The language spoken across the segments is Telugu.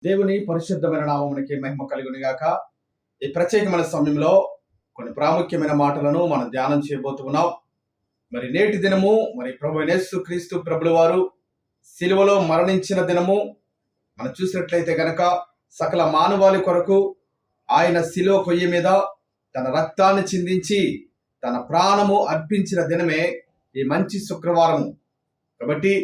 దేవుని పరిశుద్ధమైన నామమునికి మహిమ కలుగును గాక. ఈ ప్రత్యేకమైన సమయంలో కొన్ని ప్రాముఖ్యమైన మాటలను మనం ధ్యానం చేయబోతున్నాం. మరి నేటి దినము ప్రభు యేసు క్రీస్తు ప్రభుల వారు సిలువలో మరణించిన దినము మనం చూసినట్లయితే గనక సకల మానవాళి కొరకు ఆయన సిలువ కొయ్య మీద తన రక్తాన్ని చిందించి తన ప్రాణము అర్పించిన దినమే ఈ మంచి శుక్రవారము. కాబట్టి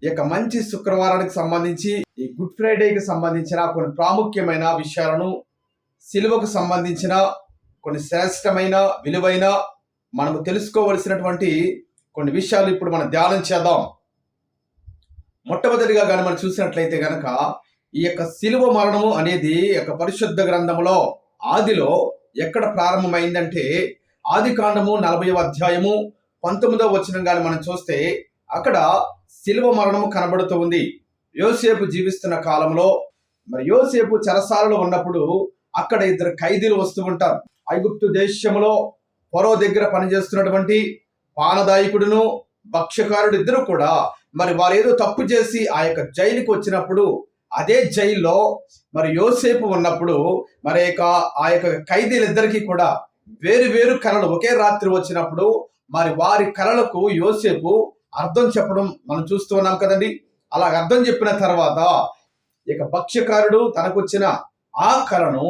ఈ యొక్క మంచి శుక్రవారానికి సంబంధించి ఈ గుడ్ ఫ్రైడేకి సంబంధించిన కొన్ని ప్రాముఖ్యమైన విషయాలను, సిలువకు సంబంధించిన కొన్ని శ్రేష్టమైన విలువైన మనము తెలుసుకోవలసినటువంటి కొన్ని విషయాలు ఇప్పుడు మనం ధ్యానం చేద్దాం. మొట్టమొదటిగా కానీ మనం చూసినట్లయితే గనక ఈ యొక్క సిలువ మరణము అనేది యొక్క పరిశుద్ధ గ్రంథములో ఆదిలో ఎక్కడ ప్రారంభమైందంటే ఆది కాండము 40వ అధ్యాయము 19వ వచనం కానీ మనం చూస్తే అక్కడ సిలువ మరణము కనబడుతూ ఉంది. యోసేపు జీవిస్తున్న కాలంలో యోసేపు చెరసాలలో ఉన్నప్పుడు అక్కడ ఇద్దరు ఖైదీలు వస్తూ ఉంటారు. ఐగుప్తు దేశంలో ఫరో దగ్గర పనిచేస్తున్నటువంటి పానదాయకుడును భక్ష్యకారుడు ఇద్దరు కూడా వారు ఏదో తప్పు చేసి ఆ యొక్క జైలుకి వచ్చినప్పుడు అదే జైల్లో యోసేపు ఉన్నప్పుడు ఆ యొక్క ఖైదీలిద్దరికీ కూడా వేరు వేరు కళలు ఒకే రాత్రి వచ్చినప్పుడు వారి కళలకు యోసేపు అర్థం చెప్పడం మనం చూస్తూ ఉన్నాం కదండి. అలా అర్థం చెప్పిన తర్వాత ఇక భక్ష్యకారుడు తనకు వచ్చిన ఆ కళను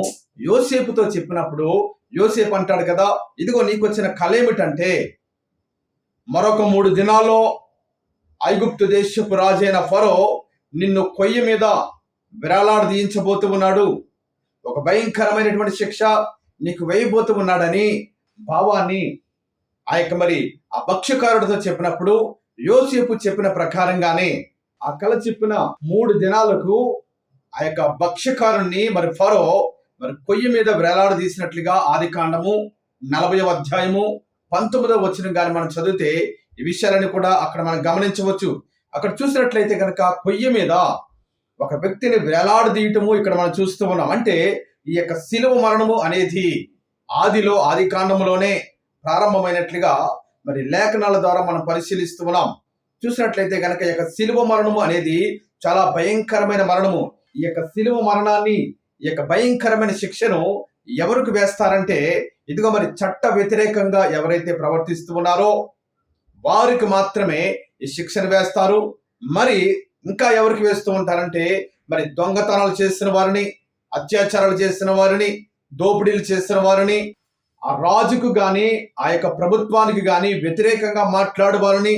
యోసేపుతో చెప్పినప్పుడు యోసేపు అంటాడు కదా, ఇదిగో నీకు వచ్చిన కళ ఏమిటంటే మరొక 3 దినాల్లో ఐగుప్తు దేశపు రాజైన ఫరో నిన్ను కొయ్య మీద వేలాడదీయించబోతూ ఉన్నాడు, ఒక భయంకరమైనటువంటి శిక్ష నీకు వేయబోతూ ఉన్నాడని భావాన్ని ఆ యొక్క ఆ భక్ష్యకారుడితో చెప్పినప్పుడు యోసేపు చెప్పిన ప్రకారంగానే ఆ కళ చెప్పిన 3 దినాలకు ఆ యొక్క భక్ష్యకారుణ్ణి ఫరో కొయ్య మీద వేలాడదీసినట్లుగా ఆది కాండము 40వ అధ్యాయము 19వ వచనం కానీ మనం చదివితే ఈ విషయాలని కూడా అక్కడ మనం గమనించవచ్చు. అక్కడ చూసినట్లయితే కనుక కొయ్య మీద ఒక వ్యక్తిని వేలాడదీయటము ఇక్కడ మనం చూస్తూ ఉన్నాం. అంటే ఈ యొక్క సిలువ మరణము అనేది ఆది కాండములోనే ప్రారంభమైనట్లుగా లేఖనాల ద్వారా మనం పరిశీలిస్తూ ఉన్నాం. చూసినట్లయితే కనుక ఈ యొక్క సిలువ మరణము అనేది చాలా భయంకరమైన మరణము. ఈ యొక్క సిలువ మరణాన్ని, ఈ యొక్క భయంకరమైన శిక్షను ఎవరికి వేస్తారంటే ఇదిగో చట్ట వ్యతిరేకంగా ఎవరైతే ప్రవర్తిస్తూ ఉన్నారో వారికి మాత్రమే ఈ శిక్షను వేస్తారు. ఇంకా ఎవరికి వేస్తూ ఉంటారంటే దొంగతనాలు చేసిన వారిని, అత్యాచారాలు చేసిన వారిని, దోపిడీలు చేసిన వారిని, ఆ రాజుకు గాని ఆ యొక్క ప్రభుత్వానికి గాని వ్యతిరేకంగా మాట్లాడే వారిని,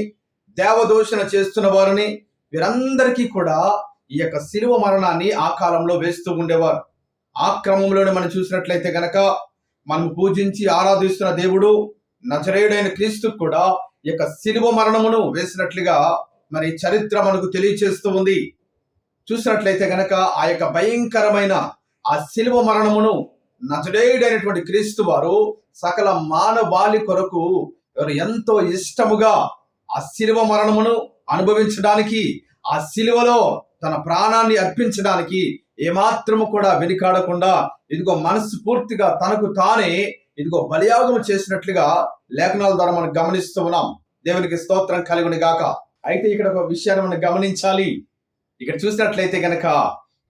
దేవదూషణ చేస్తున్న వారిని, వీరందరికీ కూడా ఈ యొక్క సిలువ మరణాన్ని ఆ కాలంలో వేస్తూ ఉండేవారు. ఆ క్రమంలోనే మనం చూసినట్లయితే గనక మనం పూజించి ఆరాధిస్తున్న దేవుడు నజరేయుడైన క్రీస్తు కూడా ఈ యొక్క సిలువ మరణమును వేసినట్లుగా చరిత్ర మనకు తెలియచేస్తూ ఉంది. చూసినట్లయితే గనక ఆ యొక్క భయంకరమైన ఆ సిలువ మరణమును నజరేయుడైనటువంటి క్రీస్తు వారు సకల మానవాళి కొరకు ఎంతో ఇష్టముగా ఆ సిలువ మరణమును అనుభవించడానికి, ఆ సిలువలో తన ప్రాణాన్ని అర్పించడానికి ఏమాత్రము కూడా వెనుకాడకుండా ఇదిగో మనసు పూర్తిగా తనకు తానే ఇదిగో బలియాగం చేసినట్లుగా లేఖనాల ద్వారా మనం గమనిస్తూ ఉన్నాం. దేవునికి స్తోత్రం కలుగును గాక. అయితే ఇక్కడ ఒక విషయాన్ని మనం గమనించాలి. ఇక్కడ చూసినట్లయితే గనక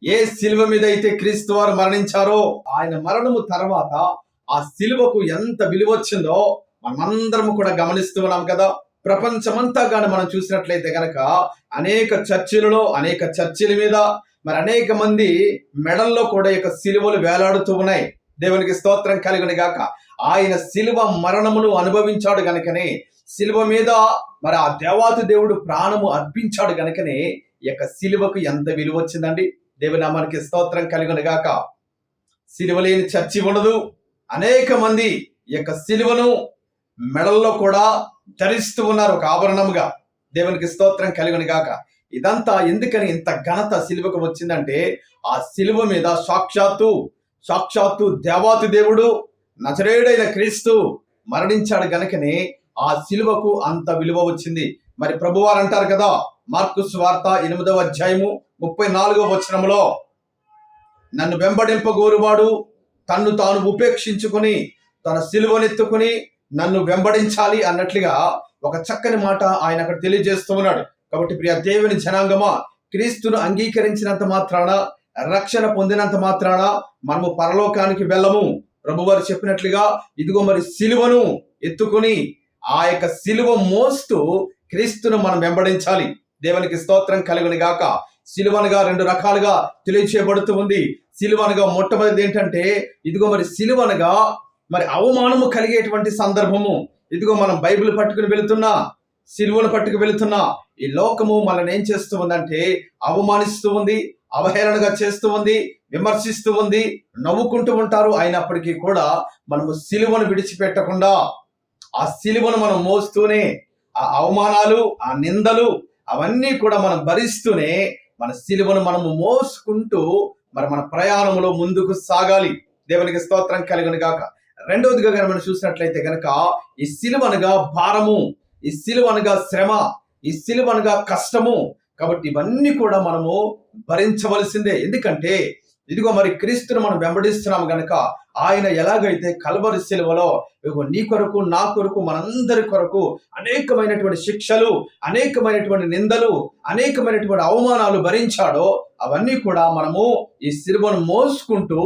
ఏ సిలువ మీద అయితే క్రీస్తు వారు మరణించారో ఆయన మరణము తర్వాత ఆ సిలువకు ఎంత విలువ వచ్చిందో మనమందరము కూడా గమనిస్తూ ఉన్నాం కదా. ప్రపంచమంతా కానీ మనం చూసినట్లయితే గనక అనేక చర్చిల మీద అనేక మంది మెడల్లో కూడా యొక్క సిలువలు వేలాడుతూ ఉన్నాయి. దేవునికి స్తోత్రం కలుగును గాక. ఆయన సిలువ మరణమును అనుభవించాడు గనుకనే, సిలువ మీద ఆ దేవాతి దేవుడు ప్రాణము అర్పించాడు గనుకనే ఈ యొక్క సిలువకు ఎంత విలువ వచ్చిందండి. దేవుని నామానికి స్తోత్రం కలుగును గాక. సిలువ లేని చర్చి ఉండదు. అనేక మంది ఈ యొక్క సిలువను మెడల్లో కూడా ధరిస్తూ ఉన్నారు ఒక ఆభరణముగా. దేవునికి స్తోత్రం కలుగును గాక. ఇదంతా ఎందుకని ఇంత ఘనత సిలువకు వచ్చిందంటే ఆ సిలువ మీద సాక్షాత్తు దేవాతి దేవుడు నజరేయుడైన క్రీస్తు మరణించాడు గనుకనే ఆ సిలువకు అంత విలువ వచ్చింది. ప్రభువారు అంటారు కదా, మార్కు సువార్త 8వ అధ్యాయము 34వ వచనములో, నన్ను వెంబడింపగోరువాడు తన్ను తాను ఉపేక్షించుకుని తన సిలువనెత్తుకుని నన్ను వెంబడించాలి అన్నట్లుగా ఒక చక్కని మాట ఆయన అక్కడ తెలియజేస్తూ ఉన్నాడు. కాబట్టి ప్రియ దేవుని జనాంగమా, క్రీస్తును అంగీకరించినంత మాత్రాన, రక్షణ పొందినంత మాత్రాన మనము పరలోకానికి వెళ్ళము. ప్రభువారు చెప్పినట్లుగా ఇదిగో మరి సిలువను ఎత్తుకుని ఆ యొక్క సిలువ మోస్తూ క్రీస్తును మనం వెంబడించాలి. దేవునికి స్తోత్రం కలుగును గాక. సిలువనగా 2 రకాలుగా తెలియచేయబడుతూ ఉంది. సిలువనగా మొట్టమొదటిది ఏంటంటే ఇదిగో మరి సిలువనగా మరి అవమానము కలిగేటువంటి సందర్భము. ఇదిగో మనం బైబిల్ పట్టుకుని వెళుతున్నా, సిలువను పట్టుకు వెళుతున్నా, ఈ లోకము మనల్ని ఏం చేస్తూ ఉందంటే అవమానిస్తూ ఉంది, అవహేళనగా చేస్తూ ఉంది, విమర్శిస్తూ ఉంది, నవ్వుకుంటూ ఉంటారు. అయినప్పటికీ కూడా మనము సిలువను విడిచిపెట్టకుండా ఆ సిలువను మనం మోస్తూనే ఆ అవమానాలు, ఆ నిందలు అవన్నీ కూడా మనం భరిస్తూనే మన సిలువను మనము మోసుకుంటూ మరి మన ప్రయాణంలో ముందుకు సాగాలి. దేవునికి స్తోత్రం కలుగును గాక. రెండవదిగా కనుక మనం చూసినట్లయితే కనుక ఈ సిలువనగా భారము, ఈ సిలువనగా శ్రమ, ఈ సిలువనగా కష్టము. కాబట్టి ఇవన్నీ కూడా మనము భరించవలసిందే. ఎందుకంటే ఇదిగో మరి క్రీస్తును మనం వెంబడిస్తున్నాం గనక ఆయన ఎలాగైతే కల్వరి సిలువలో ఇదిగో నీ కొరకు, నా కొరకు, మనందరి కొరకు అనేకమైనటువంటి శిక్షలు, అనేకమైనటువంటి నిందలు, అనేకమైనటువంటి అవమానాలు భరించాడో అవన్నీ కూడా మనము ఈ సిలువను మోసుకుంటూ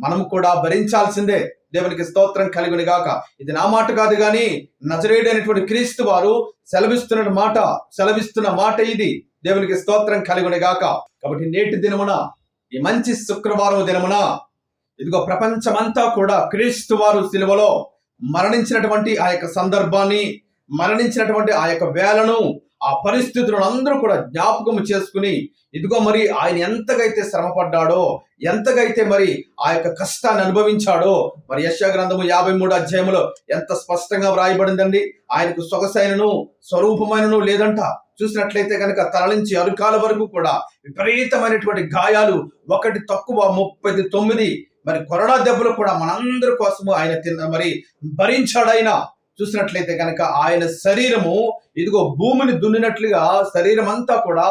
మనము కూడా భరించాల్సిందే. దేవునికి స్తోత్రం కలుగును గాక. ఇది నా మాట కాదు కానీ నజరేయుడైనటువంటి క్రీస్తు వారు సెలవిస్తున్న మాట ఇది. దేవునికి స్తోత్రం కలుగును గాక. కాబట్టి నేటి దినమున, ఈ మంచి శుక్రవారం దినమున ఇదిగో ప్రపంచమంతా కూడా క్రీస్తు వారు సిలువలో మరణించినటువంటి ఆ యొక్క సందర్భాన్ని, మరణించినటువంటి ఆ యొక్క వేళను, ఆ పరిస్థితులను అందరూ కూడా జ్ఞాపకం చేసుకుని ఇదిగో మరి ఆయన ఎంతగైతే శ్రమపడ్డాడో, ఎంతగైతే మరి ఆ యొక్క కష్టాన్ని అనుభవించాడో మరి యెషయా గ్రంథము 53 అధ్యాయములో ఎంత స్పష్టంగా వ్రాయబడిందండి. ఆయనకు సొగసైనను స్వరూపమైనను లేదంట. చూసినట్లయితే కనుక తల నుంచి అరుకాల వరకు కూడా విపరీతమైనటువంటి గాయాలు, ఒకటి తక్కువ 39 మరి కొరడా దెబ్బలు కూడా మనందరి కోసము ఆయన మరి భరించాడైన. చూసినట్లయితే కనుక ఆయన శరీరము ఇదిగో భూమిని దున్నినట్లుగా శరీరం అంతా కూడా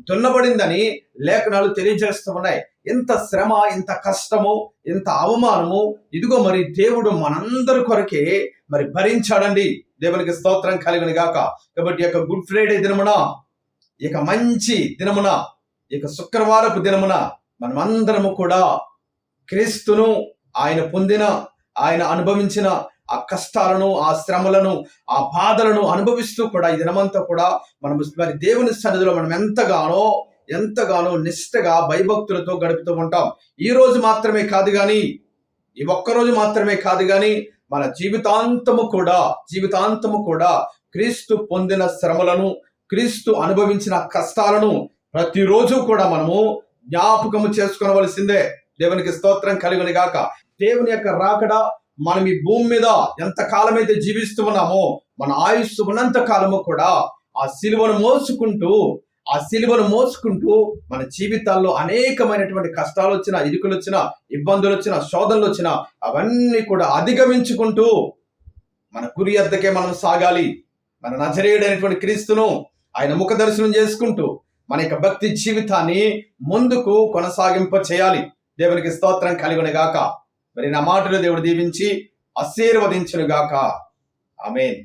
దున్నబడిందని లేఖనాలు తెలియజేస్తూ ఉన్నాయి. ఇంత శ్రమ, ఇంత కష్టము, ఇంత అవమానము ఇదిగో మరి దేవుడు మనందరి కొరకే మరి భరించాడండి. దేవునికి స్తోత్రం కలుగును గాక. కాబట్టి యొక్క గుడ్ ఫ్రైడే దినమున, ఇక మంచి దినమున, ఇక శుక్రవారపు దినమున మనమందరము కూడా క్రీస్తును, ఆయన పొందిన, ఆయన అనుభవించిన ఆ కష్టాలను, ఆ శ్రమలను, ఆ బాధలను అనుభవిస్తూ కూడా ఈ దినమంతా కూడా మనం మరి దేవుని సన్నిధిలో మనం ఎంతగానో నిష్ఠగా భయభక్తులతో గడుపుతూ ఉంటాం. ఈ రోజు మాత్రమే కాదు కానీ, ఈ ఒక్కరోజు మాత్రమే కాదు కానీ మన జీవితాంతము కూడా క్రీస్తు పొందిన శ్రమలను, క్రీస్తు అనుభవించిన కష్టాలను ప్రతిరోజు కూడా మనము జ్ఞాపకము చేసుకోవలసిందే. దేవునికి స్తోత్రం కలుగును గాక. దేవుని యొక్క రాకడ మనం ఈ భూమి మీద ఎంత కాలమైతే జీవిస్తూ ఉన్నామో మన ఆయుస్సు ఉన్నంత కాలము కూడా ఆ సిలువను మోసుకుంటూ మన జీవితాల్లో అనేకమైనటువంటి కష్టాలు వచ్చినా, ఇరుకులు వచ్చినా, ఇబ్బందులు వచ్చినా, శోధనలు వచ్చినా అవన్నీ కూడా అధిగమించుకుంటూ మన గురి వద్దకే మనం సాగాలి. మన నజరేయుడైనటువంటి క్రీస్తును ఆయన ముఖ దర్శనం చేసుకుంటూ మన యొక్క భక్తి జీవితాన్ని ముందుకు కొనసాగింప చేయాలి. దేవునికి స్తోత్రం కలుగును గాక. మరి నా మాటలు దేవుడు దీవించి ఆశీర్వదించును గాక. ఆమేన్.